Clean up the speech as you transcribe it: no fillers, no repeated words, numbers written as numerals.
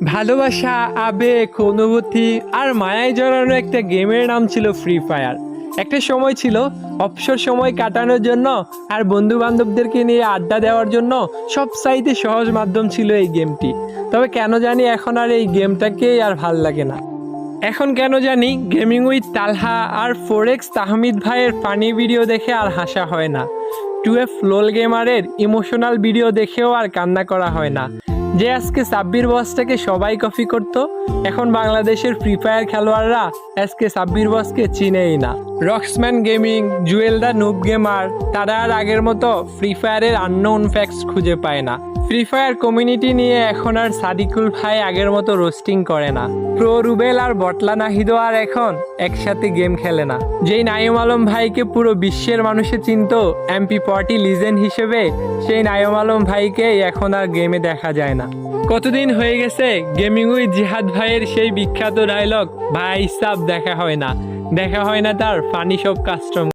ভালোবাসা, আবেগ, অনুভূতি আর মায়ায় জড়ানো একটা গেমের নাম ছিল ফ্রি ফায়ার। একটা সময় ছিল অবসর সময় কাটানোর জন্য আর বন্ধু বান্ধবদেরকে নিয়ে আড্ডা দেওয়ার জন্য সবচাইতে সহজ মাধ্যম ছিল এই গেমটি। তবে কেন জানি এখন আর এই গেমটাকেই আর ভাল লাগে না। এখন কেন জানি গেমিং উইথ তালহা আর ফোরেক্স তাহমিদ ভাইয়ের ফানি ভিডিও দেখে আর হাসা হয় না। 2F লোল গেমারের ইমোশনাল ভিডিও দেখেও আর কান্না করা হয় না। যে আজকে সাব্বির বসটাকে সবাই কপি করতো, এখন বাংলাদেশের ফ্রি ফায়ার খেলোয়াড়রা আজকে সাব্বির বসকে চিনেই না। রক্সম্যান গেমিং, জুয়েল দা নুব গেমার, তারা আর আগের মতো ফ্রি ফায়ারের আননোন ফ্যাক্টস খুঁজে পায় না। ফ্রি ফায়ার কমিউনিটি নিয়ে এখন আর সাদিকুল ভাই আগের মতো রোস্টিং করে না। প্রো রুবেল আর বটলা নাহিদও আর এখন একসাথে গেম খেলে না। যেই নাইম আলম ভাইকে পুরো বিশ্বের মানুষে চিনতো MP40 লিজেন্ড হিসেবে, সেই নাইম আলম ভাইকে এখন আর গেমে দেখা যায় না। কতদিন হয়ে গেছে গেমিং উইথ জিহাদ ভাইয়ের সেই বিখ্যাত ডায়লগ ভাই সাব দেখা হয় না তার ফানি সব কাস্টম।